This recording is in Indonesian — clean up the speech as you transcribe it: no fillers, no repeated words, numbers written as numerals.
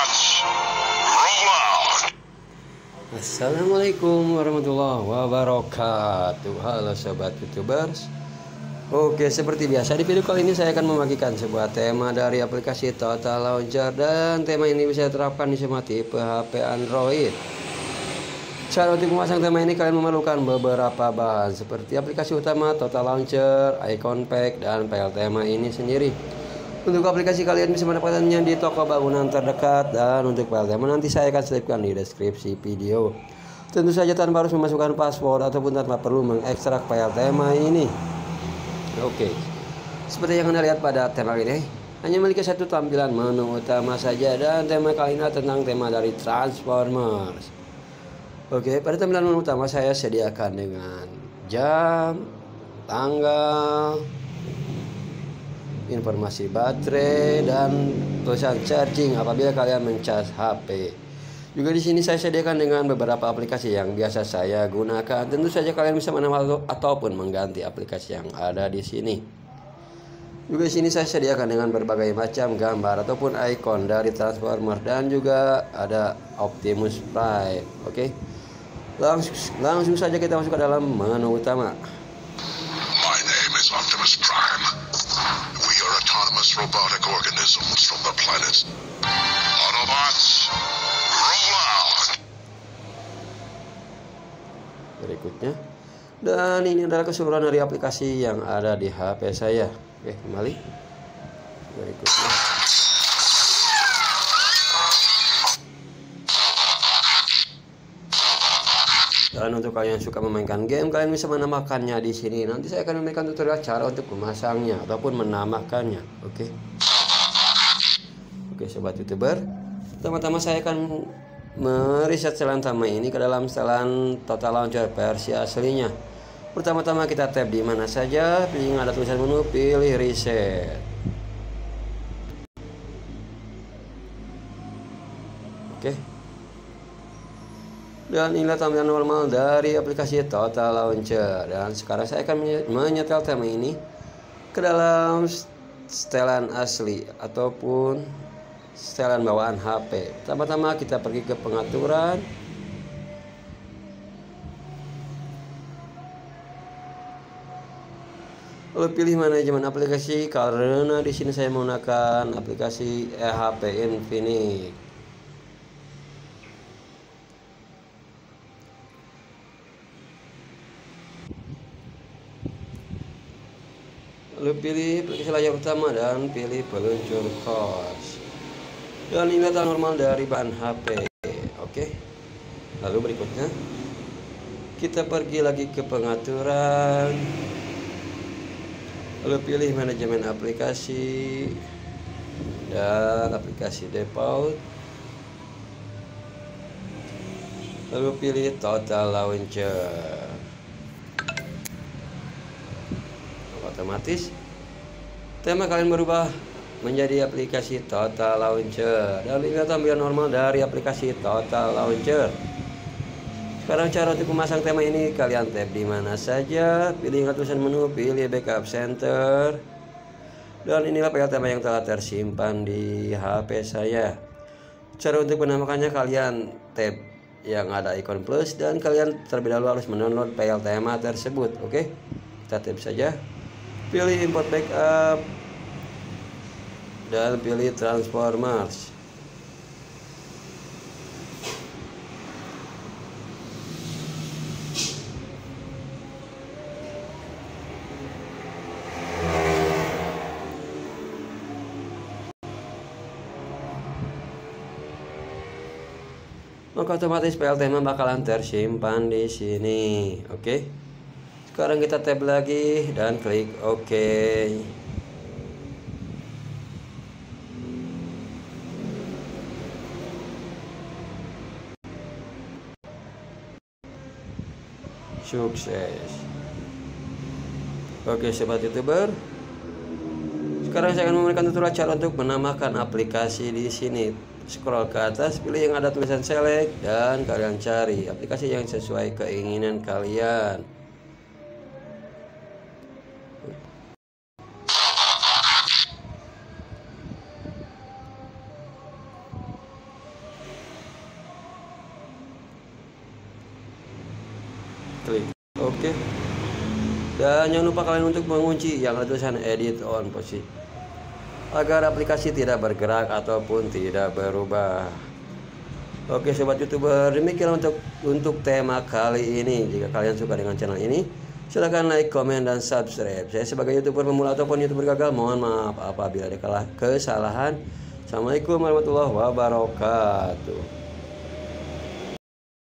Autobots, roll out. Assalamualaikum warahmatullahi wabarakatuh. Halo sobat youtubers. Oke, seperti biasa di video kali ini saya akan membagikan sebuah tema dari aplikasi Total Launcher. Dan tema ini bisa diterapkan di semua tipe HP Android. Cara untuk memasang tema ini kalian memerlukan beberapa bahan seperti aplikasi utama Total Launcher, icon pack, dan file tema ini sendiri. Untuk aplikasi kalian bisa mendapatkannya di toko bangunan terdekat, dan untuk file tema nanti saya akan selipkan di deskripsi video. Tentu saja tanpa harus memasukkan password ataupun tanpa perlu mengekstrak file tema ini. Oke, seperti yang Anda lihat pada tema ini, hanya memiliki satu tampilan menu utama saja, dan tema kali ini tentang tema dari Transformers. Oke, pada tampilan menu utama saya sediakan dengan jam, tanggal, informasi baterai, dan tulisan charging apabila kalian mencas HP. Juga di sini saya sediakan dengan beberapa aplikasi yang biasa saya gunakan. Tentu saja kalian bisa menambah ataupun mengganti aplikasi yang ada di sini. Juga di sini saya sediakan dengan berbagai macam gambar ataupun ikon dari Transformer, dan juga ada Optimus Prime. Oke. Langsung saja kita masuk ke dalam menu utama. My name is Optimus Prime. We are autonomous robotic organisms from the planet. Autobots, roll out. Berikutnya, dan ini adalah keseluruhan dari aplikasi yang ada di HP saya. Oke, kembali. Berikutnya, dan untuk kalian yang suka memainkan game, kalian bisa menambahkannya di sini. Nanti saya akan memberikan tutorial cara untuk memasangnya ataupun menambahkannya. Oke, sobat youtuber, pertama-tama saya akan mereset setelan tema ini ke dalam setelan Total Launcher versi aslinya. Pertama-tama kita tab di mana saja, pilih yang ada tulisan menu, pilih reset. Oke. Dan inilah tampilan normal dari aplikasi Total Launcher. Dan sekarang saya akan menyetel tema ini ke dalam setelan asli ataupun setelan bawaan HP. Pertama-tama kita pergi ke pengaturan. Lalu pilih manajemen aplikasi, karena di sini saya menggunakan aplikasi HP Infinix. Lalu pilih aplikasi layar utama dan pilih peluncur kos. Dan ini data normal dari bahan HP. Oke. Lalu berikutnya kita pergi lagi ke pengaturan. Lalu pilih manajemen aplikasi dan aplikasi default. Lalu pilih Total Launcher. Otomatis tema kalian berubah menjadi aplikasi Total Launcher, dan ini tampilan normal dari aplikasi Total Launcher. Sekarang cara untuk memasang tema ini, kalian tab di mana saja, pilih tulisan menu, pilih backup center, dan inilah file tema yang telah tersimpan di HP saya. Cara untuk menambahkannya, kalian tab yang ada ikon plus, dan kalian terlebih dahulu harus mendownload file tema tersebut. Oke, kita tab saja. Pilih import backup dan pilih Transformers. Maka otomatis file tema bakalan tersimpan di sini. Oke. Sekarang kita tab lagi dan klik OK. Sukses. Oke sobat youtuber, sekarang saya akan memberikan tutorial cara untuk menambahkan aplikasi di sini. Scroll ke atas, pilih yang ada tulisan select, dan kalian cari aplikasi yang sesuai keinginan kalian. Oke. Dan jangan lupa kalian untuk mengunci yang ada tulisan edit on posisi agar aplikasi tidak bergerak ataupun tidak berubah. Oke sobat YouTuber, demikian untuk tema kali ini. Jika kalian suka dengan channel ini, silahkan like, komen, dan subscribe. Saya sebagai YouTuber pemula ataupun YouTuber gagal, mohon maaf apabila ada kesalahan. Assalamualaikum warahmatullahi wabarakatuh.